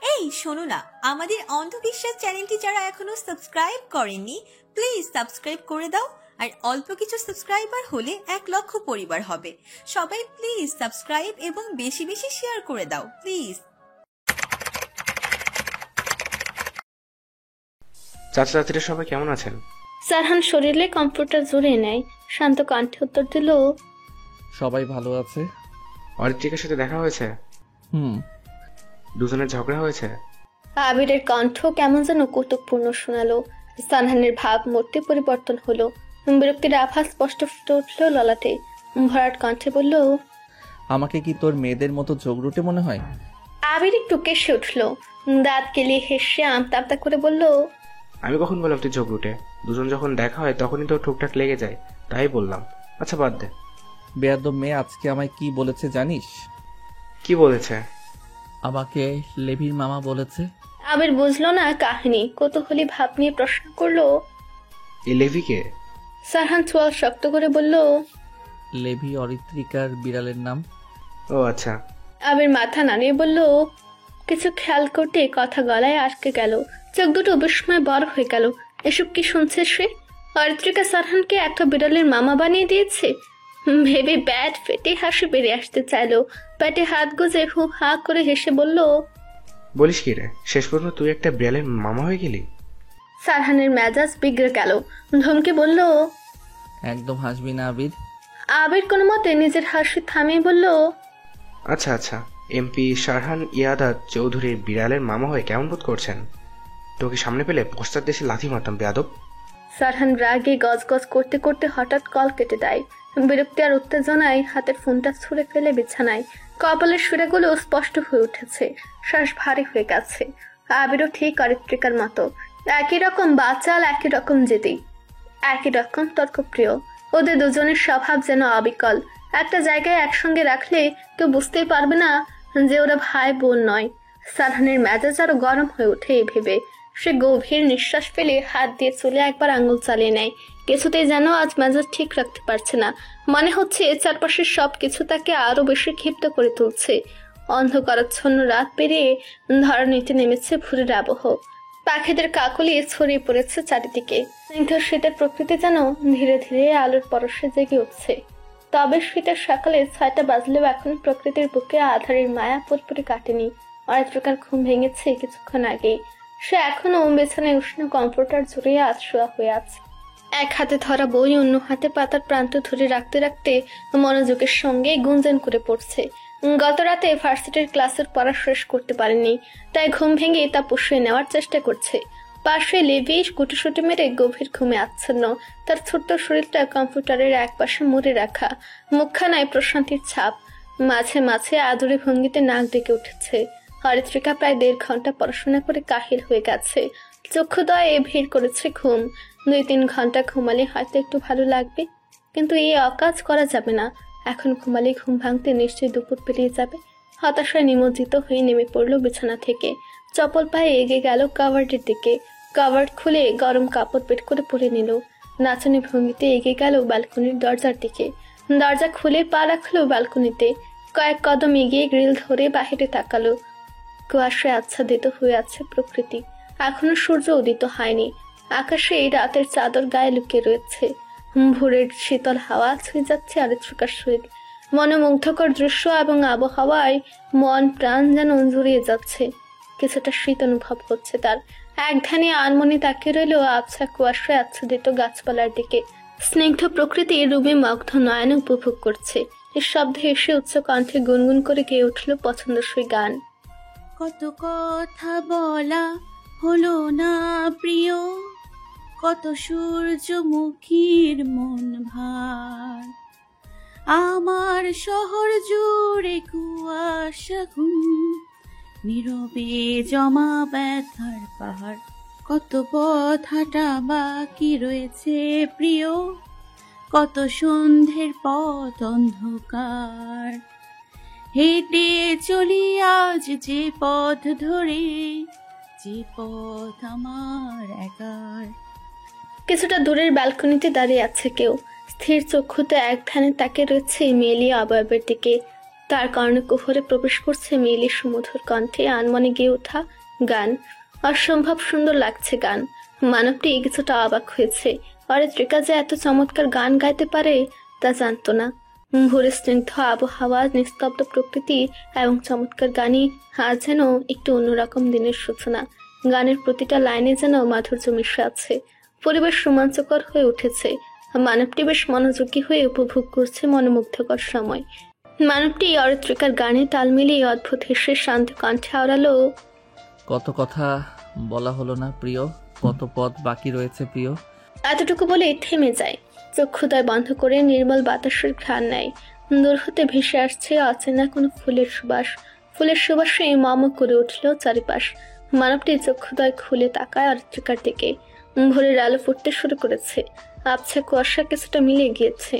এই শোনো না, আমাদের অন্ধবিশ্বাস চ্যানেলটি যারা এখনো সাবস্ক্রাইব করেননি প্লিজ সাবস্ক্রাইব করে দাও। আর অল্প কিছু সাবস্ক্রাইবার হলে 1,00,000 পরিবার হবে। সবাই প্লিজ সাবস্ক্রাইব এবং বেশি বেশি শেয়ার করে দাও প্লিজ। চাচা চাচিরা সবাই কেমন আছেন? সারহান শরীরে কম্পিউটার জুড়ে নেয়, শান্ত কণ্ঠে উত্তর দিল, সবাই ভালো আছে। অরিত্রিকার সাথে দেখা হয়েছে? দুজনের ঝগড়া হয়েছে? আবিরের কণ্ঠ কেমন যেন কৌতুকপূর্ণ শোনালো। সারহানের ভাব মূর্তি পরিবর্তন হলো, বিরক্তির আভাস স্পষ্ট ফুটে উঠল ললাটে। ভরাট কণ্ঠে বলল, আমাকে কি তোর মেয়েদের মতো ঝগড়ুটে মনে হয়? আবির একটু কেসে উঠল, দাঁত কেলিয়ে হেসে আমতা আমতা করে বলল, আমি কখন বললাম তুই ঝগড়ুটে? দুজন যখন দেখা হয় তখনই তো টুকটাক লেগে যায়, তাই বললাম। আচ্ছা বাদ দে। বেয়াদব মেয়ে আজকে আমায় কি বলেছে জানিস? কি বলেছে? আমাকে লেভির মামা বলেছে। আবির বুঝলো না কাহিনী, কৌতূহলী ভাব নিয়ে প্রশ্ন করলো, এই লেভিকে? সারহান চোয়াল শক্ত করে বলল, লেভি অরিত্রিকার বিড়ালের নাম। ও আচ্ছা। আবির মাথা নাড়িয়ে বলল, কিছু খেয়াল করতে কথা গলায় আটকে গেল, চোখ দুটো বিস্ময় বড় হয়ে গেল। এসব কি শুনছে সে? অরিত্রিকা সারহানকে একটা বিড়ালের মামা বানিয়ে দিয়েছে। ভেবে ব্যাট ফেটে হাসি বেরিয়ে আসতে চাইলো, পেটে হাত গুজে হু হা করে হেসে বলল, বলিস কি রে, শেষ পর্যন্ত তুই একটা বিড়ালের মামা হয়ে গেলি? সারহানের মেজাজ বিগড়ে গেল, ধমকে বলল, একদম হাসবি না আবির। আবির কোনো মতে নিজের হাসি থামিয়ে বলল, আচ্ছা আচ্ছা, এমপি সারহান ইয়াদাত চৌধুরীর বিড়ালের মামা হয়ে কেমন বোধ করছেন? তোকে সামনে পেলে পশ্চাৎ দেশে লাথি মারতাম বেয়াদব। সারহান রাগে গজগজ করতে করতে হঠাৎ কল কেটে দেয়। বিরক্তি আর উত্তেজনায় হাতের ফোনটা ছুঁড়ে ফেলে বিছানায়। কপালের শিরাগুলো স্পষ্ট হয়ে উঠেছে, শ্বাস ভারী হয়ে গেছে। আবিরও ঠিক অরিত্রিকার মতো, একই রকম বাচাল, একই রকম জেদি, একই রকম তর্কপ্রিয়। ওদের দুজনের স্বভাব যেন অবিকল। একটা জায়গায় একসঙ্গে রাখলে কেউ বুঝতেই পারবে না যে ওরা ভাই বোন নয়। সারহানের মেজাজ আরো গরম হয়ে ওঠে এই ভেবে। সে গভীর নিঃশ্বাস ফেলে হাত দিয়ে চুলে একবার আঙুল চালিয়ে নেয়। কিছুতেই যেন আজ মেজাজ ঠিক রাখতে পারছে না। মনে হচ্ছে চারপাশের সবকিছু তাকে আরো বেশি ক্ষিপ্ত করে তুলছে। অন্ধকারাচ্ছন্ন রাত পেরিয়ে ধরণীতে নেমেছে ভোরের আবহ। পাখিদের কাকলি ছড়িয়ে পড়েছে চারিদিকে। স্নিগ্ধ শীতের প্রকৃতি যেন ধীরে ধীরে আলোর পরশে জেগে উঠছে। তবে শীতের সকালে 6টা বাজলেও এখন প্রকৃতির বুকে আধারের মায়া পুরোপুরি কাটেনি। অরিত্রিকার ঘুম ভেঙেছে কিছুক্ষণ আগেই। সে এখনো বিছানায় উষ্ণ কম্পিউটার জড়িয়ে আধশোয়া হয়ে আছে। এক হাতে ধরা বই, অন্য হাতে পাতার প্রান্ত ধরে রাখতে রাখতে মনোযোগের সঙ্গে গুঞ্জন করে পড়ছে। গত রাতে ভার্সিটির ক্লাসের পড়া শেষ করতে পারেনি, তাই ঘুম ভেঙে তা পুষিয়ে নেওয়ার চেষ্টা করছে। পাশে লেভি গুটিসুটি মেরে গভীর ঘুমে আচ্ছন্ন। তার ছোট্ট শরীরটা কম্পিউটারের একপাশে মুড়ে রাখা, মুখখানায় প্রশান্তির ছাপ। মাঝে মাঝে আদুরে ভঙ্গিতে নাক ডেকে উঠেছে। অরিত্রিকা প্রায় 1.5 ঘন্টা পড়াশোনা করে কাহিল হয়ে গেছে। চক্ষুদয়ে ভিড় করেছে ঘুম। 2-3 ঘন্টা ঘুমালে হয়তো একটু ভালো লাগবে, কিন্তু এই অকাজ করা যাবে না। এখন ঘুমালে ঘুম ভাঙতে নিশ্চয়ই দুপুর পেরিয়ে যাবে। হতাশায় নিমজ্জিত হয়ে নেমে পড়লো বিছানা থেকে। চপল পায়ে এগিয়ে গেল কাভার্ডের দিকে। কাভার্ড খুলে গরম কাপড় বের করে পরে নিল। নাচনি ভঙ্গিতে এগিয়ে গেল ব্যালকনির দরজার দিকে। দরজা খুলে পা রাখলো ব্যালকনিতে। কয়েক কদম এগিয়ে গ্রিল ধরে বাহিরে তাকালো। কুয়াশায় আচ্ছাদিত হয়ে আছে প্রকৃতি। এখনো সূর্য উদিত হয়নি। আকাশে এই রাতের চাদর গায়ে লুকিয়ে রয়েছে। ভোরের শীতল হাওয়া ছুঁয়ে যাচ্ছে অরিত্রিকার শরীর। মনোমুগ্ধকর দৃশ্য এবং আবহাওয়ায় মন প্রাণ যেন জুড়িয়ে যাচ্ছে। কিছুটা শীত অনুভব হচ্ছে তার। এক ধ্যানে আনমনে তাকিয়ে রইল আবছা কুয়াশায় আচ্ছাদিত গাছপালার দিকে। স্নিগ্ধ প্রকৃতি রুমে মগ্ধ নয়নে উপভোগ করছে। এর শব্দে এসে উচ্চ কণ্ঠে গুনগুন করে গেয়ে উঠল পছন্দসই গান। কত কথা বলা হলো না প্রিয়, কত সূর্যমুখীর মন ভার, আমার শহর জুড়ে কুয়াশা ঘুম, নীরবে জমা ব্যথার পাহাড়, কত পথ হাঁটা বাকি রয়েছে প্রিয়, কত সন্ধ্যের পথ অন্ধকার, হেঁটে চলি আজ যে পথ ধরে, যে পথ আমার একার। কিছুটা দূরের ব্যালকনিতে দাঁড়িয়ে আছে কেউ। স্থির চক্ষুতে এক ধ্যানে তাকে রয়েছে মেলিয়া অবয়বের দিকে। তার কর্ণকুহরে প্রবেশ করছে মেয়েলি সুমধুর কণ্ঠে আনমনে গেয়ে ওঠা গান। অসম্ভব সুন্দর লাগছে গান। মানবটি কিছুটা অবাক হয়েছে। অরিত্রিকা যে এত চমৎকার গান গাইতে পারে তা জানতো না। ভোরের স্নিগ্ধ আবহাওয়া, নিস্তব্ধ প্রকৃতি এবং চমৎকার গানই আজ যেন একটু অন্যরকম দিনের সূচনা। গানের প্রতিটা লাইনে যেন মাধুর্য মিশে আছে। পরিবেশ রোমাঞ্চকর হয়ে উঠেছে। মানবটি বেশ মনোযোগী হয়ে উপভোগ করছে মনোমুগ্ধকর সময়। মানবটি অরিত্রিকার গানে তাল মিলিয়ে অদ্ভুত হেসে শান্ত কণ্ঠে আওড়ালো, কত কথা বলা হলো না প্রিয়, কত পথ বাকি রয়েছে প্রিয়। এতটুকু বলে থেমে যায়। চক্ষুদয় বন্ধ করে নির্মল বাতাসের ঘ্রাণ নেয়। দূর হতে ভেসে আসছে অচেনা কোনো ফুলের সুবাস। ফুলের সুবাসে মম করে উঠল চারিপাশ। মানবটি চক্ষুদয় খুলে তাকায় অরিত্রিকার দিকে। ভোরের আলো ফুটতে শুরু করেছে। আবছা কুয়াশা কিছুটা মিলে গিয়েছে।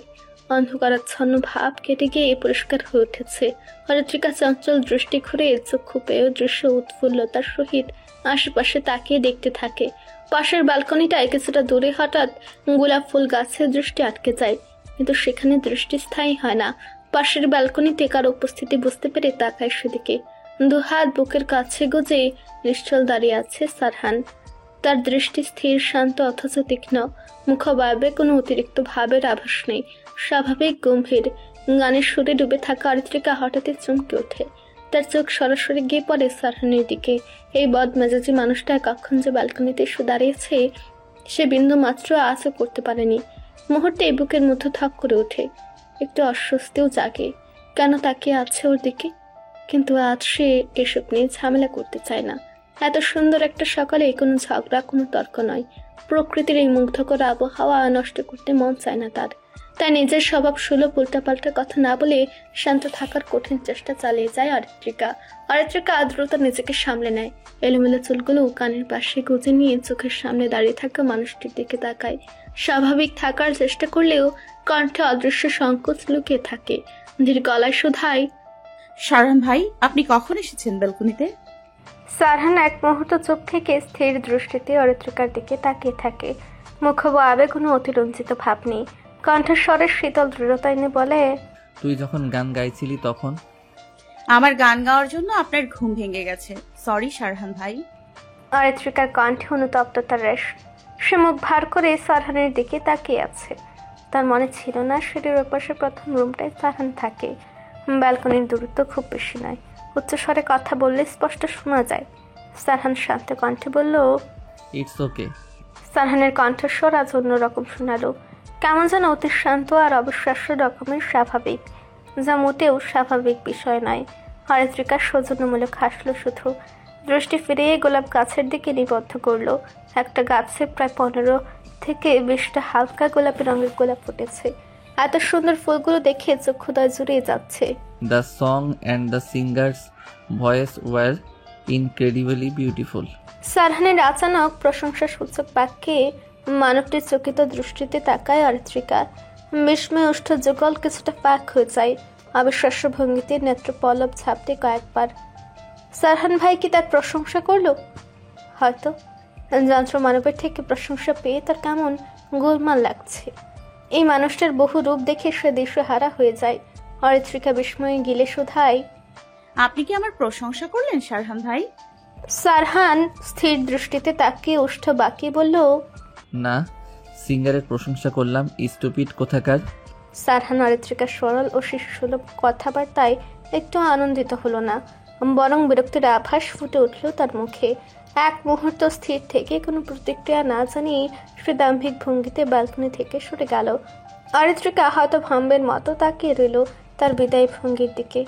অন্ধকারাচ্ছন্ন ভাব কেটে গিয়ে পরিষ্কার হয়ে উঠেছে। অরিত্রিকা চঞ্চল দৃষ্টি ঘুরে চক্ষু পেয়েও দৃশ্য উৎফুল্লতার সহিত আশেপাশে তাকিয়ে দেখতে থাকে। পাশের ব্যালকনিটায় কিছুটা দূরে হঠাৎ গোলাপ ফুল গাছে দৃষ্টি আটকে যায়, কিন্তু সেখানে দৃষ্টি স্থায়ী হয় না। পাশের ব্যালকনিতে কারো উপস্থিতি বুঝতে পেরে তাকায় সেদিকে। দুহাত বুকের কাছে গুজে নিশ্চল দাঁড়িয়ে আছে সারহান। তার দৃষ্টি স্থির, শান্ত অথচ তীক্ষ্ণ। মুখবাবে কোনো অতিরিক্ত ভাবের আভাস নেই। স্বাভাবিক গম্ভীর। গানের সুরে ডুবে থাকা অরিত্রিকা হঠাৎই চমকে ওঠে। তার চোখ সরাসরি গিয়ে পড়ে সারহানের দিকে। এই বদমেজাজি মানুষটা কখন যে ব্যালকনিতে এসে দাঁড়িয়েছে সে বিন্দু মাত্র আশা করতে পারেনি। মুহূর্তে বুকের মধ্যে থক করে ওঠে। একটু অস্বস্তিও জাগে। কেন তাকিয়ে আছে ওর দিকে? কিন্তু আজ সে এসব নিয়ে ঝামেলা করতে চায় না। এত সুন্দর একটা সকালে কোনো ঝগড়া, কোনো তর্ক নয়। প্রকৃতির এই মুগ্ধকর আবহাওয়া নষ্ট করতে মন চায় না তার। তাই নিজের স্বভাব সুলভ উল্টাপাল্টা কথা না বলে শান্ত থাকার কঠিন চেষ্টা চালিয়ে যায় অরিত্রিকা। অরিত্রিকা দ্রুত নিজেকে সামলে নেয়। এলোমেলো চুলগুলো কানের পাশে গুজে নিয়ে চোখের সামনে দাঁড়িয়ে থাকা মানুষটির দিকে তাকায়। স্বাভাবিক থাকার চেষ্টা করলেও কণ্ঠে অদৃশ্য সংকোচ লুকিয়ে থাকে। ধীর গলায় শুধায়, সারহান ভাই, আপনি কখন এসেছেন ব্যালকনিতে? সারহান এক মুহূর্ত চোখ থেকে স্থির দৃষ্টিতে অরিত্রিকার দিকে তাকিয়ে থাকে। মুখভাবে কোনো অতিরঞ্জিত ভাব নেই। কণ্ঠস্বরের শীতল দৃঢ়তা এনে বলে, তুই যখন গান গাইছিলি তখন। আমার গান গাওয়ার জন্য আপনার ঘুম ভেঙে গেছে। সরি সারহান ভাই। অরিত্রিকার কণ্ঠে অনুতপ্ততার রেশ। সে মুখ ভার করে সারহানের দিকে তাকিয়ে আছে। তার মনে ছিল না সিঁড়ির ওপাশে প্রথম রুমটায় সারহান থাকে। ব্যালকনির দূরত্ব খুব বেশি নয়। উচ্চস্বরে কথা বললে স্পষ্ট শোনা যায়। সারহান শান্ত কণ্ঠে বলল, ইটস ওকে। সারহানের কণ্ঠস্বর আজ অন্যরকম শোনালো। কেমন যেন অতি শান্ত আর অবিশ্বাস্য রকমের স্বাভাবিক, যা মোটেও স্বাভাবিক বিষয় নয়। অরিত্রিকা সৌজন্যমূলক হাসলো শুধু। দৃষ্টি ফিরিয়ে গোলাপ গাছের দিকে নিবদ্ধ করলো। একটা গাছে প্রায় 15 থেকে 20টা হালকা গোলাপি রঙের গোলাপ ফুটেছে। এত সুন্দর ফুলগুলো দেখে চক্ষুদয় জুড়িয়ে যাচ্ছে। The song and the singer's voice were incredibly beautiful. সারহানের আচানক প্রশংসা সূচক বাক্যে মানবটির চকিত দৃষ্টিতে তাকায় অরিত্রিকা। বিস্ময় ওষ্ঠ যুগল কিছুটা পাক হয়ে যায়। অবিশ্বাস্য ভঙ্গিতে নেত্র পল্লব ঝাপটে কয়েকবার। সারহান ভাই কি তার প্রশংসা করলো? হয়তো। যন্ত্র মানবের থেকে প্রশংসা পেয়ে তার কেমন গোলমাল লাগছে। এই মানুষটার বহু রূপ দেখে সে দিশেহারা হয়ে যায়। অরিত্রিকা বিস্ময়ে গিলে শুধায়, আপনি কি আমার প্রশংসা করলেন সারহান ভাই? সারহান স্থির দৃষ্টিতে তাকিয়ে ওষ্ঠ বাকি বলল, না, সিঙ্গারের প্রশংসা করলাম, স্টুপিড কোথাকার। সারহান অরিত্রিকার সরল ও শিশুসুলভ কথাবার্তায় একটু আনন্দিত হলো না, বরং বিরক্তির আভাস ফুটে উঠল তার মুখে। এক মুহূর্ত স্থির থেকে কোনো প্রতিক্রিয়া না জানিয়ে সে দাম্ভিক ভঙ্গিতে ব্যালকনি থেকে সরে গেল। অরিত্রিকা হয়তো ভাম্বের মতো তাকিয়ে রইল তার বিদায় ভঙ্গির দিকে।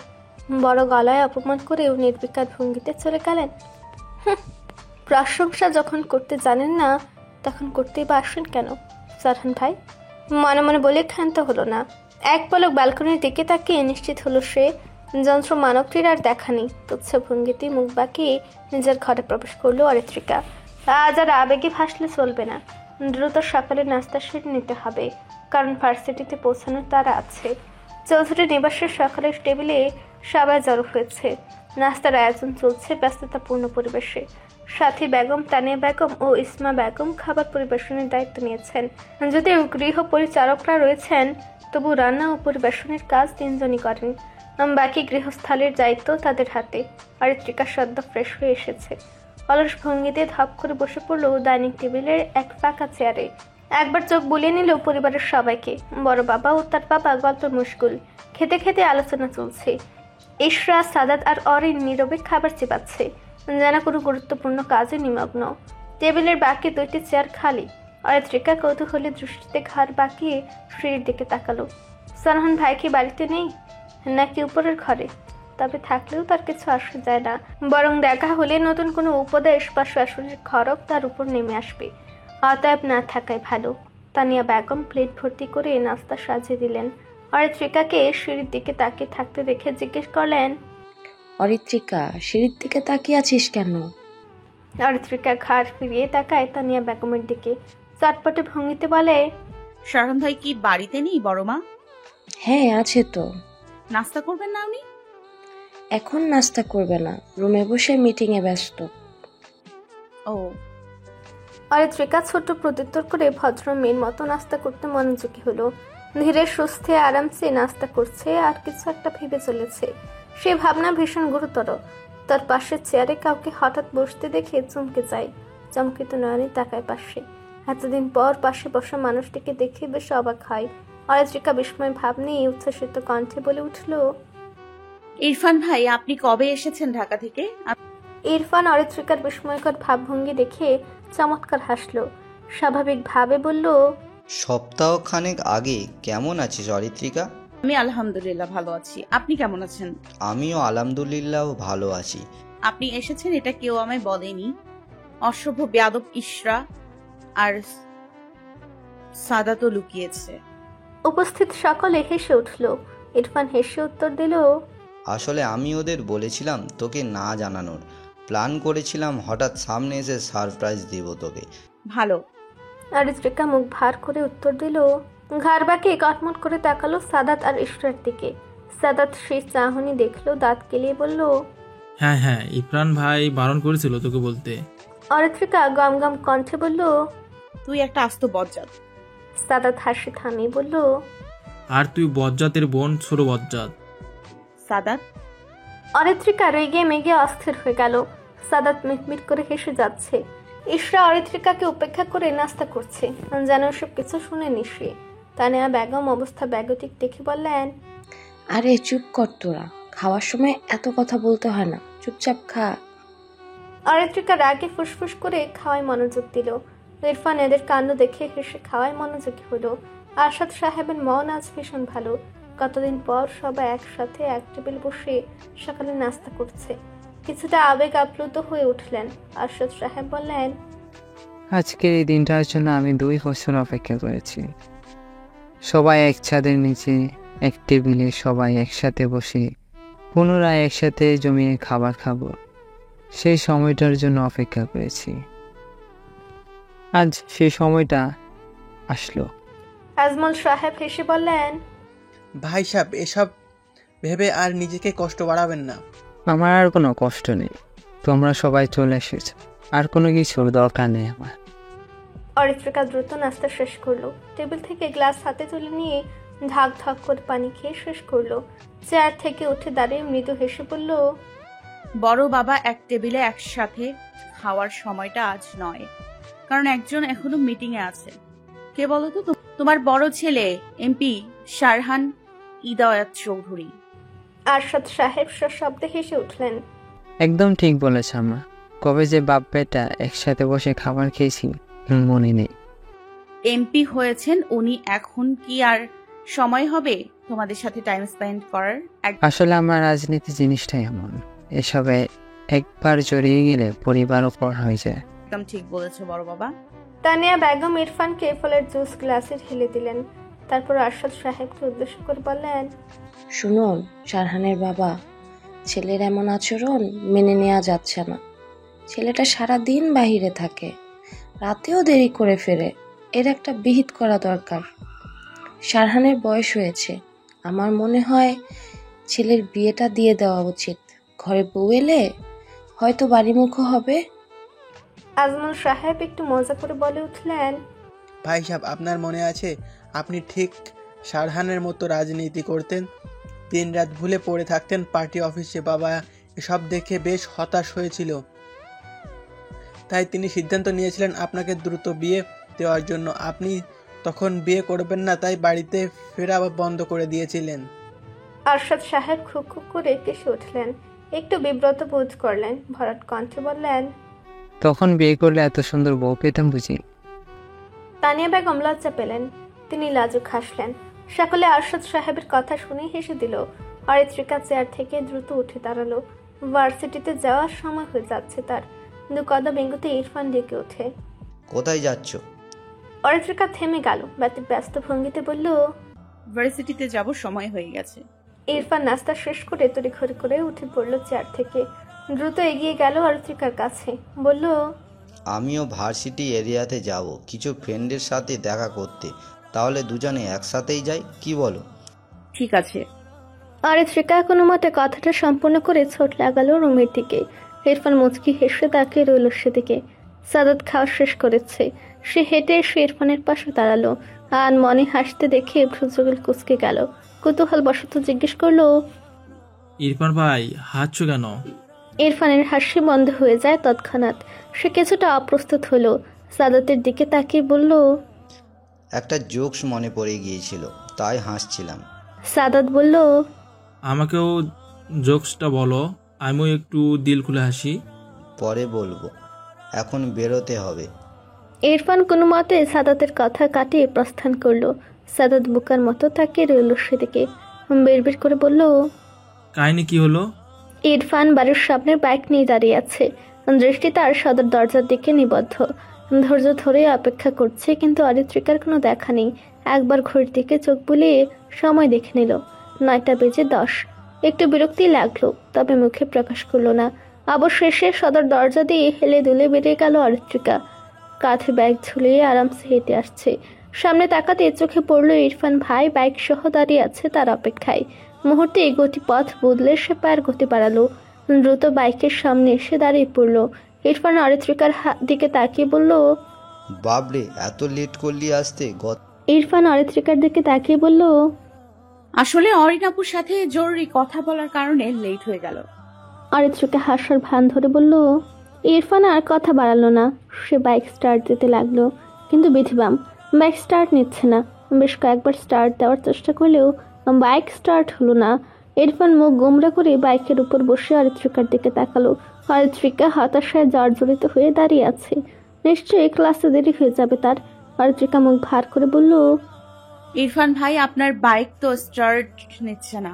বড় গলায় অপমান করেও নির্বিকার ভঙ্গিতে চলে গেলেন। প্রশংসা যখন করতে জানেন না তখন করতেই বা আসেন কেন সারহান ভাই? মনে মনে বলে ক্ষান্ত হলো না। এক পলক ব্যালকনির দিকে তাকিয়ে নিশ্চিত হলো সে যন্ত্র মানবটির আর দেখা নেই। তুচ্ছ ভঙ্গিতে মুখ বাঁকিয়ে নিজের ঘরে প্রবেশ করলো অরিত্রিকা। আজ আর আবেগে ভাসলে চলবে না। দ্রুত সকালে নাস্তা সেরে নিতে হবে, কারণ ভার্সিটিতে পৌঁছানোর তারা আছে। চৌধুরী নিবাসের সকালের টেবিলে সবাই জড়ো হয়েছে। নাস্তার আয়োজন চলছে ব্যস্ততাপূর্ণ পরিবেশে। সাথী বেগম, তানিয়া বেগম ও ইসমা বেগম খাবার পরিবেশনের দায়িত্ব নিয়েছেন। যদিও গৃহ পরিচারকরা রয়েছেন, তবু রান্না ও পরিবেশনের কাজ তিনজনই করেন। বাকি গৃহস্থালির দায়িত্ব তাদের হাতে। অরিত্রিকা সদ্য ফ্রেশ হয়ে এসেছে। অলস ভঙ্গিতে ধপ করে বসে পড়লো ডাইনিং টেবিলের এক ফাঁকা চেয়ারে। একবার চোখ বুলিয়ে নিল পরিবারের সবাইকে। বড় বাবা ও তার বাবা গল্প মুশগুল। খেতে খেতে আলোচনা চলছে। ইশরা, সাদাত আর অরিন নীরবে খাবার চিবাচ্ছে, যেন কোনো গুরুত্বপূর্ণ কাজে নিমগ্ন। টেবিলের বাকি 2টি চেয়ার খালি। অরিত্রিকা কৌতূহলী দৃষ্টিতে ঘাড় বাঁকিয়ে সিঁড়ির দিকে তাকালো। সানহান ভাই কি বাড়িতে নেই, নাকি উপরের ঘরে? তবে থাকলেও তার কিছু আসে যায় না, বরং দেখা হলে নতুন কোনো উপদেশ বা শাশুড়ির খড়ক তার উপর নেমে আসবে। অতএব না থাকাই ভালো। তানিয়া বেগম প্লেট ভর্তি করে নাস্তা সাজিয়ে দিলেন। অরিত্রিকাকে সিঁড়ির দিকে তাকিয়ে থাকতে দেখে জিজ্ঞেস করলেন, অরিত্রিকা, সিঁড়ির দিকে তাকিয়ে আছিস কেন? অরিত্রিকা ঘাড় ফিরিয়ে তাকায় তানিয়া বেগমের দিকে। চটপটে ভঙ্গিতে বলে, শারহান ভাই কি বাড়িতে নেই বড় মা? হ্যাঁ আছে তো। নাস্তা করবেন না উনি? এখন নাস্তা করবে না, রুমে বসে মিটিংয়ে ব্যস্ত। ও। অরিত্রিকা ছোট্ট প্রত্যুত্তর করে ভদ্র মেয়ের মতো নাস্তা করতে মনোযোগী হলো। ধীরে সুস্থে আরামসে নাস্তা করছে, আর কিছু একটা ভেবে চলেছে। সে ভাবনা ভীষণ গুরুতর। তার পাশের চেয়ারে কাউকে হঠাৎ বসতে দেখে চমকে যায়। চমকিত নয়নে তাকায় পাশে। এতদিন পর পাশে বসা মানুষটিকে দেখে বেশ অবাক হয়। অরিত্রিকা বিস্ময় ভাব নিয়ে উচ্ছ্বসিত কণ্ঠে বলে উঠল, ইরফান ভাই, আপনি কবে এসেছেন ঢাকা থেকে? ইরফান অরিত্রিকার বিস্ময়কর ভাবভঙ্গি দেখে চমৎকার হাসলো। স্বাভাবিকভাবে বলল, সপ্তাহখানেক আগে। কেমন আছিস অরিত্রিকা? আমি আলহামদুলিল্লাহ ভালো আছি। আপনি কেমন আছেন? আমিও আলহামদুলিল্লাহ ভালো আছি। আপনি এসেছেন এটা কেউ আমায় বলেনি। অসভ্য বেয়াদব ইশরা আর সাদা তো লুকিয়েছে। উপস্থিত সকলে হেসে উঠল। ইরফান হেসে উত্তর দিল, আসলে আমি ওদের বলেছিলাম তোকে না জানানোর। প্ল্যান করেছিলাম হঠাৎ সামনে এসে সারপ্রাইজ দেব তোকে। ভালো। অরিত্রিকা মুখ ভার করে উত্তর দিল। ঘাড় বাঁকিয়ে কটমট করে তাকালো সাদাত আর ইশরার দিকে। সাদাত সেই চাহনি দেখলো, দাঁত কেলিয়ে বলল, হ্যাঁ হ্যাঁ, ইরফান ভাই বারণ করেছিল তোকে বলতে। অরিত্রিকা গম গম কণ্ঠে বলল, তুই একটা আস্ত বজ্জাত। সাদাত হাসি থামিয়ে বলল, আর তুই বজ্জাতের বোন, ছোট বজ্জাত। সাদাত। অরিত্রিকা রেগে মেগে অস্থির হয়ে গেল। সাদাত মিটমিট করে হেসে যাচ্ছে। ইশরা অরিত্রিকাকে উপেক্ষা করে নাস্তা করছে, যেন সব কিছু শুনেনি সে। তানিয়া বেগম অবস্থা বেগতিক দেখে বললেন, আরে চুপ কর তোরা, খাওয়ার সময় এত কথা বলতে হয় না, চুপচাপ খা। অরিত্রিকা রাগে ফুসফুস করে খাওয়ায় মনোযোগ দিল। ইরফান এদের কাণ্ড দেখে হেসে খাওয়ায় মনোযোগী হলো। আরশাদ সাহেবের মন আজ ভীষণ ভালো। কতদিন পর সবাই একসাথে এক টেবিল বসে সকালে নাস্তা করছে। কিছুটা আবেগ আপ্লুত হয়ে উঠলেন। আরশাদ সাহেব বললেন, আজকের এই দিনটার জন্য আমি 2 বছর অপেক্ষা করেছি। সবাই এক ছাদের নিচে এক টেবিলে সবাই একসাথে বসে পুনরায় একসাথে জমিয়ে খাবার খাবো, সেই সময়টার জন্য অপেক্ষা করেছি। আজ সেই সময়টা আসলো। আজমল সাহেব হেসে বললেন, ভাই সাহেব, এসব ভেবে আর নিজেকে কষ্ট বাড়াবেন না। আমার আর কোনো কষ্ট নেই, তোমরা সবাই চলে এসেছো, আর কোনো কিছুর দরকার নেই আমার। অরিত্রিকা দ্রুত নাস্তা শেষ করলো। টেবিল থেকে গ্লাস হাতে তুলে নিয়ে ঢাক ঢাক করে পানি খেয়ে শেষ করলো। চেয়ার থেকে উঠে দাঁড়িয়ে মৃদু হেসে বলল, বড় বাবা এক টেবিলে একসাথে খাওয়ার সময়টা আজ নয়, কারণ একজন এখনো মিটিং এ আছে। কে বলো তো? তোমার বড় ছেলে এমপি শারহান ইদায়াত চৌধুরী। আরশাদ সাহেব সশব্দে হেসে উঠলেন। একদম ঠিক বলেছ আমরা, কবে যে বাপ বেটা একসাথে বসে খাবার খেয়েছি মনে নেই। এমপি হয়েছেন উনি, এখন কি আর সময় হবে তোমাদের সাথে টাইম স্পেন্ড করার? আসলে আমার রাজনীতি জিনিসটাই এমন, এসবে একবার জড়িয়ে গেলে পরিবারও পর হয়ে যায়। একদম ঠিক বলেছো বড় বাবা। তানিয়া বেগম ইরফানকে ফলের জুস গ্লাসে ঢেলে দিলেন। তারপর আরশাদ সাহেবকে উদ্দেশ্য করে বললেন, শুনুন শারহানের বাবা, ছেলের এমন আচরণ মেনে নেওয়া যাচ্ছে না। ছেলেটা সারা দিন বাহিরে থাকে, রাতেও দেরি করে ফেরে, এর একটা বিহিত করা দরকার। শারহানের বয়স হয়েছে, আমার মনে হয় ছেলের বিয়েটা দিয়ে দেওয়া উচিত। ঘরে বউ এলে হয়তো বাড়িমুখো হবে। আজমল সাহেব একটু মজা করে বলে উঠলেন, ভাই সাহেব, আপনার মনে আছে আপনি ঠিক শারহানের মতো রাজনীতি করতেন, দিনরাত ভুলে পড়ে থাকতেন পার্টি অফিসে। বাবা এসব দেখে বেশ হতাশ হয়েছিল, তাই তিনি সিদ্ধান্ত নিয়েছিলেন আপনাকে দ্রুত বিয়ে দেওয়ার জন্য। আপনি তখন বিয়ে করবেন না, তাই বাড়িতে ফেরা বন্ধ করে দিয়েছিলেন। আরশাদ সাহেব খুক খুক করে কেসে উঠলেন, একটু বিব্রত বোধ করলেন, ভরাট কণ্ঠে বললেন, তখন বিয়ে করলে এত সুন্দর বউ পেতাম বুঝি? তানিয়া বেগম লজ্জা পেলেন, তিনি লাজুক হাসলেন। সকলে আরশাদ সাহেবের কথা শুনে হেসে দিল। অরিত্রিকা চেয়ার থেকে দ্রুত উঠে দাঁড়ালো। ভার্সিটিতে যাওয়ার সময় হয়ে যাচ্ছে তার। দু কদম এগোতে ইরফান ডেকে ওঠে, কোথায় যাচ্ছ? অরিত্রিকা থেমে গেল, ব্যস্ত ভঙ্গিতে বলল, ভার্সিটিতে যাব, সময় হয়ে গেছে। ইরফান নাস্তা শেষ করে তড়িঘড়ি করে উঠে পড়ল চেয়ার থেকে, দ্রুত এগিয়ে গেল অরিত্রিকার কাছে, বলল, আমিও ভার্সিটি এরিয়াতে যাব কিছু ফ্রেন্ডের সাথে দেখা করতে, তাহলে দুজনে একসাথেই যাই, কি বলো? ঠিক আছে। অরিত্রিকা কোনো মতে কথাটা সম্পূর্ণ করে ছোট লাগালো রুমের দিকে। ইরফান মুচকি হেসে তাকিয়ে রইল সেদিকে। সাদাত খাওয়া শেষ করেছে, সে হেঁটে এসে ইরফানের পাশে দাঁড়ালো। আর মনে হাসতে দেখে ভ্রুযুগল কুঁচকে গেল। কৌতূহল বশত জিজ্ঞেস করলো, ইরফান ভাই হাসছো কেন? ইরফানের হাসি বন্ধ হয়ে যায় তৎক্ষণাৎ। সে কিছুটা অপ্রস্তুত হলো, সাদাতের দিকে তাকিয়ে বলল, একটা জোকস মনে পড়ে গিয়েছিল, তাই হাসছিলাম। সাদাত বলল, আমাকেও জোকসটা বলো, আমিও একটু দিল খুলে হাসি। পরে বলবো, এখন বেরোতে হবে। ইরফান কোনো মতে সাদাতের কথা কাটিয়ে প্রস্থান করলো। সাদাত বুকার মতো তাকিয়ে রইল সেদিকে, বের করে বলল, কাহিনী কি হলো? ইরফান বাড়ির সামনের বাইক নিয়ে দাঁড়িয়ে আছে, দৃষ্টি তার সদর দরজার দিকে নিবদ্ধ। ধৈর্য ধরে অপেক্ষা করছে, কিন্তু অরিত্রিকার কোনো দেখা নেই। একবার ঘড়ির দিকে চোখ বুলিয়ে সময় দেখে নিল, 9:10। একটু বিরক্তি লাগলো, তবে মুখে প্রকাশ করলো না। অবশেষে সদর দরজা দিয়ে হেলে দুলে বেরিয়ে গেল অরিত্রিকা। কাঁধে ব্যাগ ঝুলিয়ে আরামসে হেঁটে আসছে। সামনে তাকাতে চোখে পড়ল ইরফান ভাই বাইক সহ দাঁড়িয়ে আছে তার অপেক্ষায়। মুহূর্তে গতিপথ বদলে সে পায়ের গতি বাড়ালো, দ্রুত বাইকের সামনে এসে দাঁড়িয়ে পড়ল। ইরফান অরিত্রিকার দিকে তাকিয়ে বলল, বাবরে, এত লেট করলি আসতে? ইরফান অরিত্রিকার দিকে তাকিয়ে বলল, আসলে অরিনাপুর সাথে জরুরি কথা বলার কারণে লেট হয়ে গেল। অরিত্রিকা হাসার ভান ধরে বলল। ইরফান আর কথা বাড়ালো না, সে বাইক স্টার্ট দিতে লাগলো, কিন্তু বিধিবাম বাইক স্টার্ট নিচ্ছে না। বেশ কয়েকবার স্টার্ট দেওয়ার চেষ্টা করলেও বাইক স্টার্ট হলো না। ইরফান মুখ গোমরা করে বাইকের উপর বসে অরিত্রিকার দিকে তাকালো। অরিত্রিকা হতাশায় জর্জরিত হয়ে দাঁড়িয়ে আছে, নিশ্চয়ই ক্লাসে দেরি হয়ে যাবে তার। অরিত্রিকা মুখ ভার করে বলল, ইরফান ভাই, আপনার বাইক তো স্টার্ট নিচ্ছে না।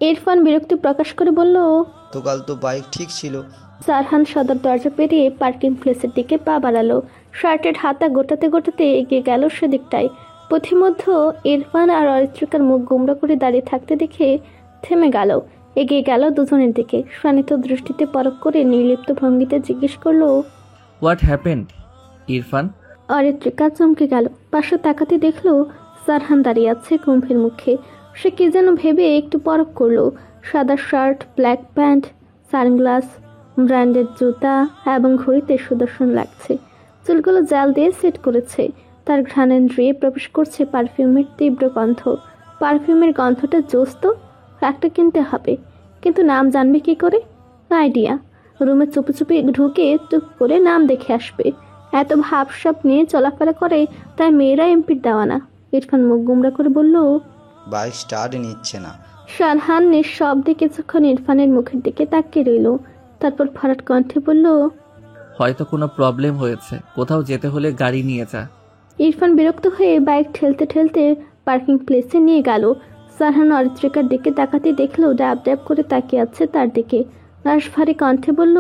ইরফান বিরক্তি প্রকাশ করে বলল, গতকাল তো বাইক ঠিক ছিল। সারহান সদর দরজা পেরিয়ে পার্কিং প্লেসের দিকে পা বাড়ালো। শার্টের হাতা গোটাতে গোটাতে এগিয়ে গেল সেদিকটায়। পথিমধ্য ইরফান আর অরিত্রিকার মুখ গোমরা করে দাঁড়িয়ে থাকতে দেখে থেমে গেল, এগিয়ে গেল দুজনের দিকে। শানিত দৃষ্টিতে পরখ করে নির্লিপ্ত ভঙ্গিতে জিজ্ঞেস করলো, হোয়াট হ্যাপেন্ড ইরফান? অরিত্রিকা চমকে গেল। পাশে তাকাতে দেখলো সারহান দাঁড়িয়ে আছে গম্ভীর মুখে। সে কি যেন ভেবে একটু পরখ করলো। সাদা shirt, black pant, sunglass, branded জুতা এবং ঘড়িতে সুদর্শন লাগছে। চুলগুলো জাল দিয়ে সেট করেছে। তার ঘ্রাণেন্দ্রিয়ে প্রবেশ করছে পারফিউমের তীব্র গন্ধ। পারফিউমের গন্ধটা জোস তো, একটা কিনতে হবে, কিন্তু নাম জানবে কি করে? আইডিয়া, রুমে চুপি চুপি ঢুকে টুক করে নাম দেখে আসবে। এত ভাবসাব নিয়ে চলাফেরা করে, তাই মেয়েরা এমপির দেওয়ানা। ইরফান মুখ গুমরা করে বলল, বাইক স্টার্ট নিচ্ছে না। শারহান নিঃশব্দে কিছুক্ষণ ইরফানের মুখের দিকে তাকিয়ে রইল, তারপর ভরাট কণ্ঠে বলল, হয়তো কোনো প্রবলেম হয়েছে, কোথাও যেতে হলে গাড়ি নিয়ে যা। ইরফান বিরক্ত হয়ে বাইক ঠেলতে ঠেলতে পার্কিং প্লেসে নিয়ে গেল। সারহান অরিত্রিকার দিকে তাকাতে দেখলো ড্যাব ড্যাব করে তাকিয়ে আছে তার দিকে। রাশভারী কণ্ঠে বলল,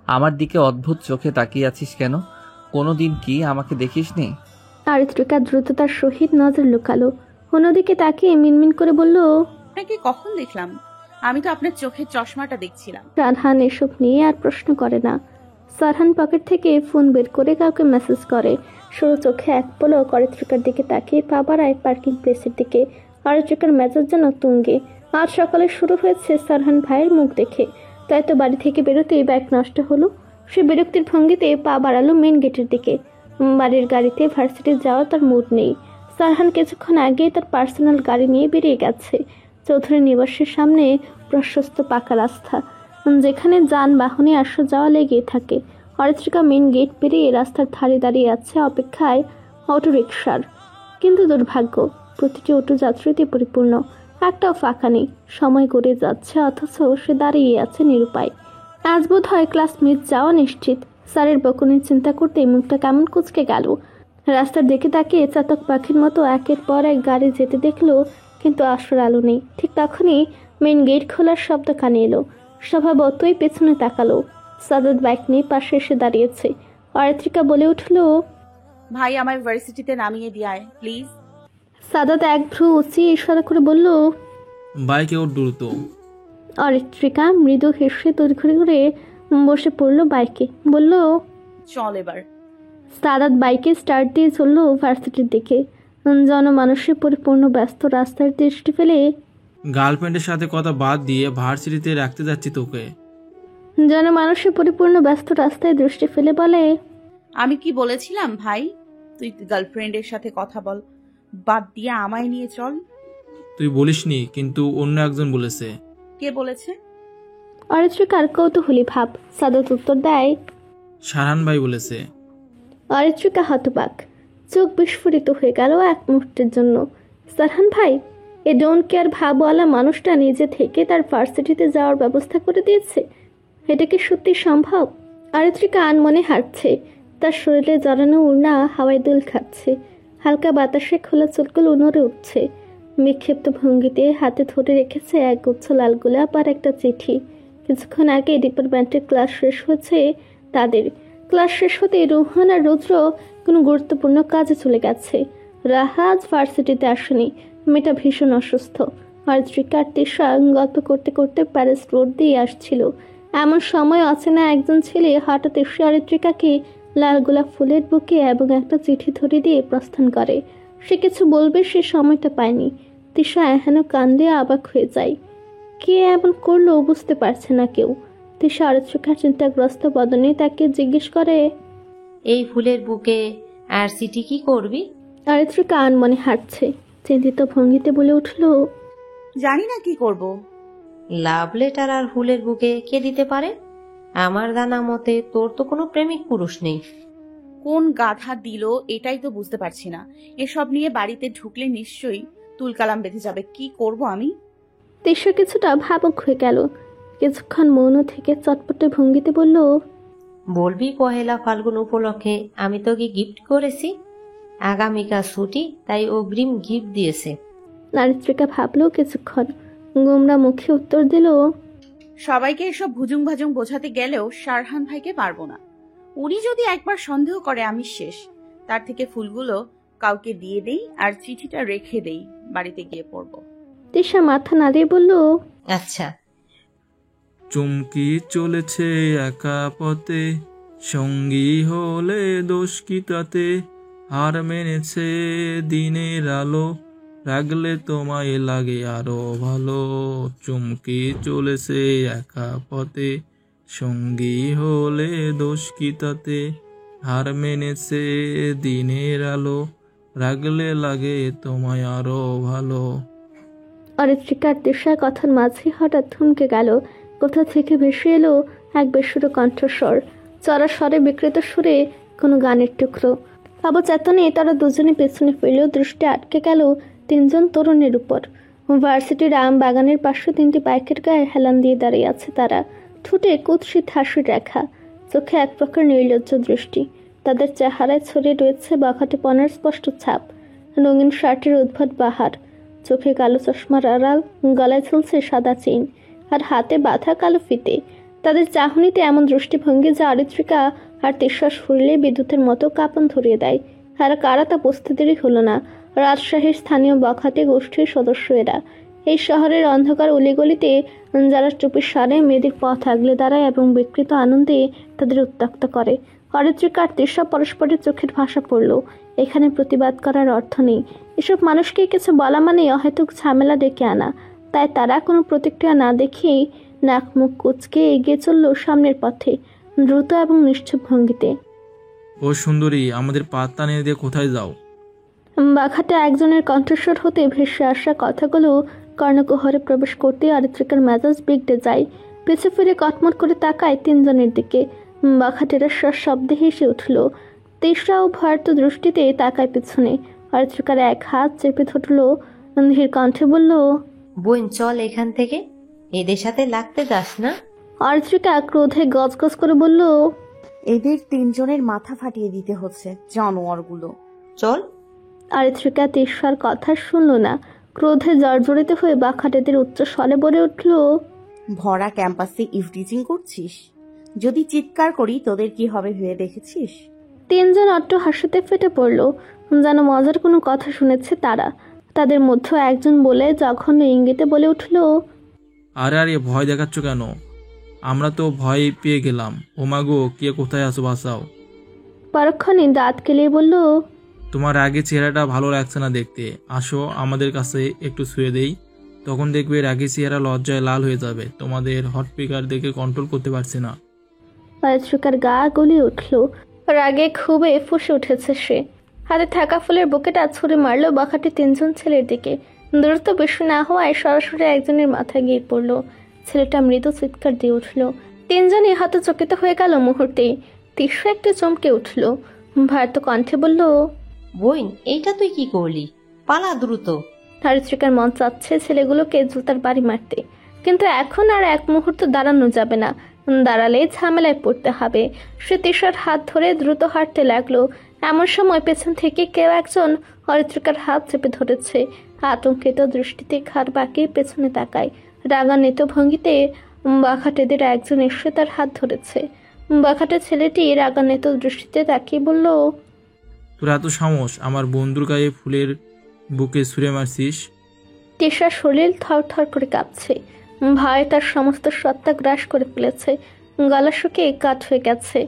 আমার দিকে অদ্ভুত চোখে তাকিয়ে আছিস কেন? কোনোদিন কি আমাকে দেখিসনি? অরিত্রিকা দ্রুততার সহিত নজর লুকালো, অন্যদিকে তাকিয়ে মিনমিন করে বলল, আপনাকে কখন দেখলাম? আমি তো আপনার চোখের চশমাটা দেখছিলাম। সারহান এসব নিয়ে আর প্রশ্ন করে না। সারহান পকেট থেকে ফোন বের করে কাউকে মেসেজ করে। সরু চোখে এক পলক অরিত্রিকার দিকে তাকিয়ে পা বাড়ায় পার্কিং প্লেসের দিকে। অরিত্রিকার মেজাজ যেন তুঙ্গে। আজ সকালে শুরু হয়েছে সারহান ভাইয়ের মুখ দেখে, তাই তো বাড়ি থেকে বেরোতেই বাইক নষ্ট হলো। সে বিরক্তির ভঙ্গিতে পা বাড়ালো মেন গেটের দিকে। বাড়ির গাড়িতে ভার্সিটি যাওয়ার তার মুড নেই। সারহান কিছুক্ষণ আগে তার পার্সোনাল গাড়ি নিয়ে বেরিয়ে গেছে। চৌধুরী নিবাসের সামনে প্রশস্ত পাকা রাস্তা, যেখানে যানবাহনে আসা যাওয়া লেগে থাকে। অরিত্রিকা মেন গেট পেরিয়ে রাস্তার ধারে দাঁড়িয়ে আছে অপেক্ষায় অটো রিকশার। কিন্তু দুর্ভাগ্য, প্রতিটি অটো যাত্রীতে পরিপূর্ণ, একটাও ফাঁকা নেই। সময় গড়িয়ে যাচ্ছে, অথচ সে দাঁড়িয়ে আছে নিরুপায়। আজ বোধ হয় ক্লাস মিস যাওয়া নিশ্চিত। স্যারের বকুনির চিন্তা করতে মুখটা কেমন কুঁচকে গেল। রাস্তার দিকে তাকিয়ে চাতক পাখির মতো একের পর এক গাড়ি যেতে দেখলো, কিন্তু আসার আলো নেই। ঠিক তখনই মেন গেট খোলার শব্দ কানে এলো। স্বভাবতই পেছনে তাকালো। সাদাত বাইক নিয়ে পাশে এসে দাঁড়িয়েছে। অরিত্রিকা বলে উঠলো, ভাই আমায় ভার্সিটিতে নামিয়ে দিয়ায় প্লিজ। সাদাত এক ভ্রু উঁচিয়ে ইশারা করে বলল, বাইকে ওর দ্রুত। অরিত্রিকা মৃদু হেসে তড়ি করে বসে পড়লো বাইকে, বলল, চল এবার। সাদাত বাইকে স্টার্ট দিয়ে চলল ভার্সিটির দিকে। জনমানুষে পরিপূর্ণ ব্যস্ত রাস্তার দৃষ্টি ফেলে, গার্লফ্রেন্ডের সাথে কথা বাদ দিয়ে ভার্সিটিতে রাখতে যাচ্ছি তোকে। জনমানুষে পরিপূর্ণ ব্যস্ত রাস্তায় দৃষ্টি ফেলে বলে, আমি কি বলেছিলাম ভাই, তুই গার্লফ্রেন্ডের সাথে কথা বল বাদ দিয়ে আমায় নিয়ে চল? তুই বলিসনি, কিন্তু অন্য একজন বলেছে। কে বলেছে? অরিত্রিকার কৌতূহলী ভাব। সাদাত উত্তর দেয়, শারহান ভাই বলেছে। অরিত্রিকা হতবাক, চোখ বিস্ফোরিত হয়ে গেল এক মুহূর্তের জন্য। সারহান ভাই? এ ডোন্ট কেয়ার ভাবওয়ালা মানুষটা নিজে থেকে তার ভার্সিটিতে যাওয়ার ব্যবস্থা করে দিয়েছে। এটা কি সত্যি সম্ভব? অরিত্রিকা আনমনে হাঁটছে। তার শরীরে জড়ানো উড়না হাওয়ায় দোল খাচ্ছে। হালকা বাতাসে খোলা চুলগুলো নড়ে উঠছে। বিক্ষিপ্ত ভঙ্গিতে হাতে ধরে রেখেছে এক গুচ্ছ লাল গোলাপ আর একটা চিঠি। কিছুক্ষণ আগে ডিপার্টমেন্টের ক্লাস শেষ হয়েছে তাদের। ক্লাস শেষ হতে রোহন আর রুদ্র কোনো গুরুত্বপূর্ণ কাজে চলে গেছে। রাহা আজ ভার্সিটিতে আসেনি, মেয়েটা ভীষণ অসুস্থ। অরিত্রিকা তিশা গল্প করতে করতে প্যারিস রোড দিয়ে আসছিল। এমন সময় অচেনা একজন ছেলে হঠাৎ এসে অরিত্রিকাকে লাল গোলাপ ফুলের বুকে এবং একটা চিঠি ধরে দিয়ে প্রস্থান করে। সে কিছু বলবে, সে সময়টা পায়নি। তিশা এহেন কান্দে অবাক হয়ে যায়। কে এমন করলো বুঝতে পারছে না কেউ। তিশা অরিত্রিকার চিন্তাগ্রস্ত বদনে তাকে জিজ্ঞেস করে, এই ফুলের বুকে আর চিঠি কি করবি? অরিত্রিকা আনমনে হাঁটছে। চিন্তিত ভঙ্গিতে বলে উঠল, জানি না কি করব। লাভ লেটার আর ফুলের বুকে কে দিতে পারে? আমার জানা মতে তোর তো কোনো প্রেমিক পুরুষ নেই। কোন গাধা দিল এটাই তো বুঝতে পারছি না। এসব নিয়ে বাড়িতে ঢুকলে নিশ্চয়ই তুলকালাম বেঁধে যাবে। কি করব আমি? তিশা কিছুটা ভাবুক হয়ে গেল। কিছুক্ষণ মৌন থেকে চটপটে ভঙ্গিতে বলল, বলবি পহেলা ফাল্গুন উপলক্ষে আমি তোকে গিফট করেছি। আগামীকাল ছুটি, তাই অগ্রিম গিফট দিয়েছে। অরিত্রিকা ভাবলো কিছুক্ষণ, গোমরা মুখে উত্তর দিল, সবাইকে এসব ভুজুং ভাজুং বোঝাতে গেলেও শারহান ভাইকে পারবো না। উনি যদি একবার সন্দেহ করে আমি শেষ। তার থেকে ফুলগুলো কাউকে দিয়ে দেই আর চিঠিটা রেখে দেই, বাড়িতে গিয়ে পড়বো। তিশা মাথা নাড়িয়ে বলল, আচ্ছা। চুমকি চলেছে একা পথে, সঙ্গী হলে দোষ কি তাতে? হার মেনেছে দিনের আলো, রাগলে তোমায় লাগে আরো ভালো। চুমকি চলেছে একা পথে, সঙ্গী হলে দোষ কি তাতে? হার মেনেছে দিনের আলো, রাগলে লাগে তোমায় আরো ভালো। অরিত্রিকার তিশার কথার মাঝে হঠাৎ থমকে গেল। কোথা থেকে ভেসে এলো এক বেসুরো কণ্ঠস্বর, চড়া স্বরে বিকৃত সুরে কোনো গানের টুকরো। অবচেতনে তারা দুজনে পেছনে ফিরলেও দৃষ্টি আটকে গেল তিনজন তরুণের উপর। ভার্সিটির আম বাগানের পাশে তিনটি বাইকের গায়ে হেলান দিয়ে দাঁড়িয়ে আছে তারা। ঠোঁটে কুৎসিত হাসির রেখা, চোখে এক প্রকার নির্লজ্জ দৃষ্টি। তাদের চেহারায় ছড়িয়ে রয়েছে বখাটেপনার স্পষ্ট ছাপ। রঙিন শার্টের উদ্ভট বাহার, চোখে কালো চশমার আড়াল, গলায় ঝুলছে সাদা চেইন আর হাতে বাঁধা কালো ফিতে। তাদের চাহনিতে এমন দৃষ্টিভঙ্গি যা অরিত্রিকা আর তিশার শরীরে বিদ্যুতের মতো কাঁপন ধরিয়ে দেয়। আর কারা তা বুঝতে দেরি হলো না। রাজশাহীর স্থানীয় বখাটে গোষ্ঠীর সদস্য এরা। এই শহরের অন্ধকার অলিগলিতে যারা চুপির সারে মেয়েদের পথ আগলে দাঁড়ায় এবং বিকৃত আনন্দে তাদের উত্ত্যক্ত করে। অরিত্রিকা আর তিশা পরস্পরের চোখের ভাষা পড়ল। এখানে প্রতিবাদ করার অর্থ নেই। এসব মানুষকে কিছু বলা মানে অহেতুক ঝামেলা ডেকে আনা। তাই তারা কোনো প্রতিক্রিয়া না দেখিয়েই নাক মুখ কুচকে এগিয়ে চলল সামনের পথে, দ্রুত এবং নিশ্চুপ ভঙ্গিতে। ও সুন্দরী, আমাদের পাত্তা নিয়ে দিয়ে কোথায় যাও? বাঘাটে একজনের কণ্ঠস্বর হতে ভেসে আসা কথাগুলো কর্ণকুহরে প্রবেশ করতে অরিত্রিকার মেজাজ বিগড়ে যায়। পিছু ফিরে কটমট করে তাকায় তিনজনের দিকে। বাঘাটেরা শব্দে হেসে উঠল। তেসরাও ভয়ার্ত দৃষ্টিতে তাকায় পিছনে। অরিত্রিকার এক হাত চেপে ধরল, ধীর কণ্ঠে বলল, বোন চল এখান থেকে, এদের সাথে লাগতে যাস না। অরিত্রিকা ক্রোধে গজগজ করে বলল, এদের তিনজনের মাথা ফাটিয়ে দিতে হচ্ছে, জানোয়ারগুলো। চল। অরিত্রিকা তেসরার কথা শুনল না। ক্রোধে জর্জরিত হয়ে বাঘাটেদের উচ্চ স্বরে বলে উঠল, ভরা ক্যাম্পাসে ইভটিজিং করছিস? যদি চিৎকার করি তোদের কি হবে ভেবে দেখেছিস? তিনজন অট্ট হাসিতে ফেটে পড়ল, যেন মজার কোনো কথা শুনেছে তারা। তাদের মধ্যে একজন বলে জঘন্য ইঙ্গিতে বলে উঠল, আরে আরে ভয় দেখাচ্ছ কেন? আমরা তো ভয় পেয়ে গেলাম। ওমাগো, কে কোথায় আছো, বাঁচাও। পরক্ষণে দাঁত কেলিয়ে বলল, তোমার আগে চেহারাটা ভালো লাগছে না দেখতে, আসো আমাদের কাছে একটু শুয়ে দেই, তখন দেখবে রাগে চেহারা লজ্জায় লাল হয়ে যাবে। তোমাদের হট পিকার দেখে কন্ট্রোল করতে পারছি না। অরিত্রিকার গা গলিয়ে উঠল, রাগে খুবই ফুঁসে উঠেছে সে। হাতে থাকা ফুলের বুকেটা ছুঁড়ে মারল বাঘাটে তিনজন ছেলের দিকে। দূরত্ব বেশি না হওয়ায় সরাসরি একজনের মাথায় গিয়ে পড়ল। ছেলেটা মৃদু চিৎকার দিয়ে উঠল। তিনজনই হতচকিত হয়ে গেল মুহূর্তেই। তিসরা একটু চমকে উঠল, ভারত কণ্ঠে বলল, বোন এইটা তুই কি করলি? পালা দ্রুত। অরিত্রিকার মন চাচ্ছে ছেলেগুলোকে জুতার বাড়ি মারতে, কিন্তু এখন আর এক মুহূর্ত দাঁড়ানো যাবে না। দাঁড়ালে ঝামেলায় পড়তে হবে। সে তিসার হাত ধরে দ্রুত হাঁটতে লাগলো। এমন সময় পেছন থেকে কেউ একজন অরিত্রিকার হাত চেপে ধরেছে। আতঙ্কিত দৃষ্টিতে ঘাড় বাঁকিয়ে পেছনে তাকায়। রাগান্বিত ভঙ্গিতে বাঘাটেদের একজন এসে তার হাত ধরেছে। বাঘাটে ছেলেটি রাগান্বিত দৃষ্টিতে তাকিয়ে বলল, তোর এত সাহস আমার বন্ধুর গায়ে ফুলের বুকে ছুঁড়ে মারছিস? তিসার শরীর থর থর করে কাঁপছে। ভয় তার সমস্ত সত্তা গ্রাস করে ফেলেছে। গলা শুকিয়ে কাঠ হয়ে গেছে।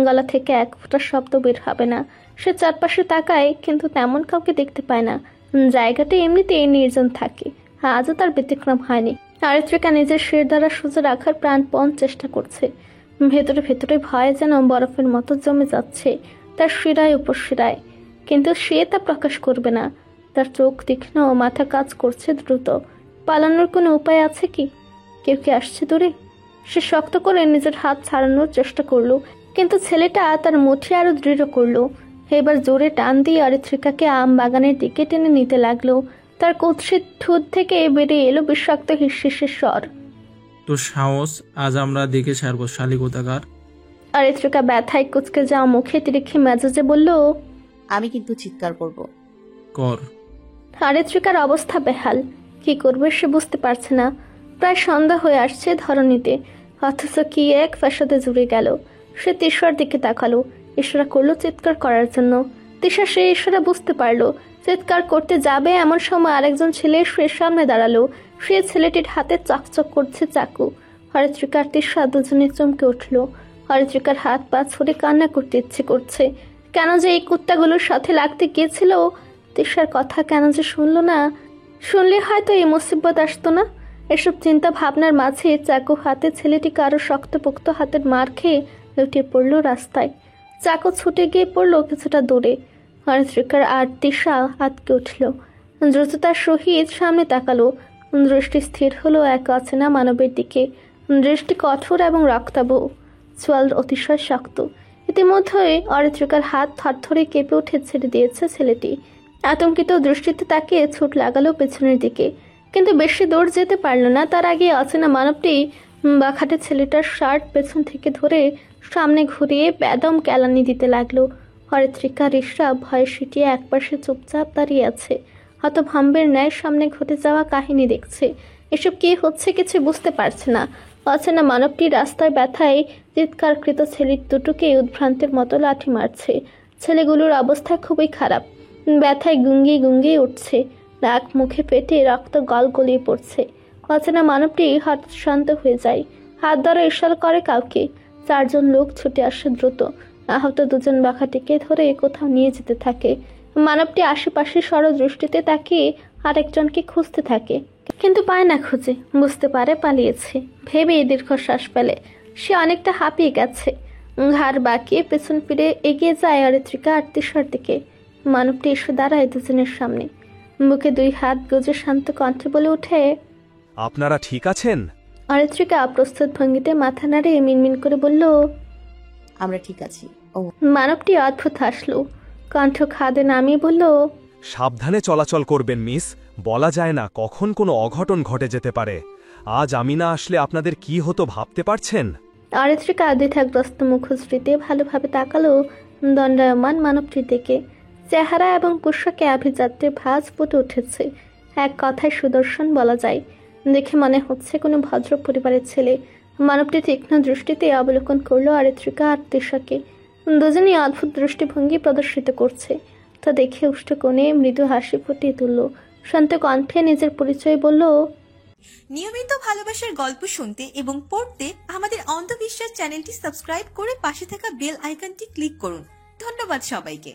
গলা থেকে এক ফোঁটা শব্দ বের হবে না। সে চারপাশে তাকায়, কিন্তু তেমন কাউকে দেখতে পায় না। জায়গাটা এমনিতেই নির্জন থাকে। আজও তার ব্যতিক্রম হয়নি। অরিত্রিকা নিজের শির দ্বারা সোজা রাখার প্রাণপণ চেষ্টা করছে। ভেতরে ভেতরে ভয় যেন বরফের মতো জমে যাচ্ছে তার শিরায় উপশিরায়, কিন্তু সে তা প্রকাশ করবে না। তার চোখ তীক্ষ্ণ ও মাথা কাজ করছে দ্রুত। পালানোর কোনো উপায় আছে কি? কেউ কি আসছে দূরে? সে শক্ত করে নিজের হাত ছাড়ানোর চেষ্টা করলো, কিন্তু ছেলেটা তার মুঠি আরো দৃঢ় করলো। এবার জোরে টান দিয়ে অরিত্রিকাকে আম বাগানের দিকে টেনে নিতে লাগলো। তার কুৎসিত ঠোঁট থেকে বেরিয়ে এলো বিষাক্ত হিসের স্বর, তোর সাহস আজ আমরা দেখে ছাড়বো, শালী কোথাকার। অরিত্রিকা ব্যথায় কুচকে যাওয়া মুখে তিরিক্ষি মেজাজে বলল, আমি কিন্তু চিৎকার করব। কর। অরিত্রিকার অবস্থা বেহাল। কি করবে সে বুঝতে পারছে না। প্রায় সন্ধ্যা হয়ে আসছে ধরণীতে, অথচ কি এক ফ্যাসাদে জুড়ে গেল। সে তিসার দিকে তাকালো, ইশারা করলো চিৎকার করার জন্য। তিসা সে ইশারা বুঝতে পারলো। চিৎকার করতে যাবে এমন সময় আরেকজন ছেলে সে সামনে দাঁড়ালো। সে ছেলেটির হাতে চকচক করছে চাকু। অরিত্রিকার তিসা দুজনে চমকে উঠলো। অরিত্রিকার হাত পা ছুড়ে কান্না করতে ইচ্ছে করছে। কেন যে এই কুত্তাগুলোর সাথে লাগতে গিয়েছিল? তিসার কথা কেন যে শুনলো না? শুনলে হয়তো এই মুসিবত আসতো না। এসব চিন্তা ভাবনার মাঝে চাকু হাতে ছেলেটি কারো শক্তপোক্ত হাতের মার খেয়ে লুটিয়ে পড়লো রাস্তায়। চাকু ছুটে গিয়ে পড়লো কিছুটা দূরে। অরিত্রিকার আর তিসা আটকে উঠল। দ্রুততার সহিত সামনে তাকালো। দৃষ্টি স্থির হলো এক অচেনা মানবের দিকে। দৃষ্টি কঠোর এবং রক্তাভ, চোয়াল অতিশয় শক্ত। ইতিমধ্যে অরিত্রিকার হাত থরথরে কেঁপে উঠে ছেড়ে দিয়েছে ছেলেটি। আতঙ্কিত দৃষ্টিতে তাকিয়ে ছুট লাগালো পেছনের দিকে, কিন্তু বেশি দূর যেতে পারল না। তার আগে অচেনা মানবটি বাঘাটে ছেলেটার শার্ট পেছন থেকে ধরে সামনে ঘুরিয়ে বেদম কেলানি দিতে লাগলো। অরিত্রিকা রিসরা ভয়ে সিটিয়ে একপাশে চুপচাপ দাঁড়িয়ে আছে। হতভম্বের ন্যায় সামনে ঘটে যাওয়া কাহিনী দেখছে। এসব কি হচ্ছে কিছু বুঝতে পারছে না। অচেনা মানবটি রাস্তায় ব্যথায় চিৎকারকৃত ছেলের দুটোকে উদ্ভ্রান্তের মতো লাঠি মারছে। ছেলেগুলোর অবস্থা খুবই খারাপ। ব্যথায় গুঙ্গিয়ে গুঙ্গিয়ে উঠছে। নাক মুখে পেটে রক্ত গলিয়ে পড়ছে। অচেনা মানবটি হাত শান্ত হয়ে যায়। হাত দ্বারা ইশারা করে কাউকে। চারজন লোক ছুটে আসে দ্রুত। আহত দুজন বাঘাটিকে ধরে কোথাও নিয়ে যেতে থাকে। মানবটি আশেপাশে সরদৃষ্টিতে তাকিয়ে আরেকজনকে খুঁজতে থাকে, কিন্তু পায় না খুঁজে। বুঝতে পারে পালিয়েছে। ভেবে দীর্ঘশ্বাস ফেলে। সে অনেকটা হাঁপিয়ে গেছে। ঘাড় বাঁকিয়ে পেছন ফিরে এগিয়ে যায় অরিত্রিকা আর তিসার দিকে। মানবটি এসে দাঁড়ায় দুজনের সামনে, বুকে 2 হাত গুজে শান্ত কণ্ঠে বলে ওঠে, আপনারা ঠিক আছেন? অরিত্রিকা অপ্রস্তুত ভঙ্গিতে মাথা নাড়ে মিনমিন করে বলল, আমরা ঠিক আছি। ও মানবটি অদ্ভুত হাসলো, কণ্ঠ খাদে নামিয়ে বলল, সাবধানে চলাচল করবেন মিস, বলা যায় না কখন কোনো অঘটন ঘটে যেতে পারে। আজ আমি না আসলে আপনাদের কি হতো ভাবতে পারছেন? অরিত্রিকা দ্বিধাগ্রস্ত মুখশ্রীতে ভালোভাবে তাকালো দণ্ডায়মান মানবটির দিকে। চেহারা এবং পোশাকে আভিজাত্যের ভাঁজ ফুটে উঠেছে। এক কথায় সুদর্শন বলা যায়। দেখে মনে হচ্ছে কোনো ভদ্র পরিবারের ছেলে। মানবটি তীক্ষ্ণ দৃষ্টিতে অবলোকন করলো অরিত্রিকা আর তিশাকে। দুজনই অদ্ভুত দৃষ্টিভঙ্গি প্রদর্শিত করছে। তা দেখে উষ্ঠ কোণে মৃদু হাসি ফুটিয়ে তুলল। শান্ত কণ্ঠে নিজের পরিচয় বলল, নিয়মিত ভালোবাসার গল্প শুনতে এবং পড়তে আমাদের অন্ধবিশ্বাস চ্যানেলটি সাবস্ক্রাইব করে পাশে থাকা বেল আইকনটি ক্লিক করুন। ধন্যবাদ সবাইকে।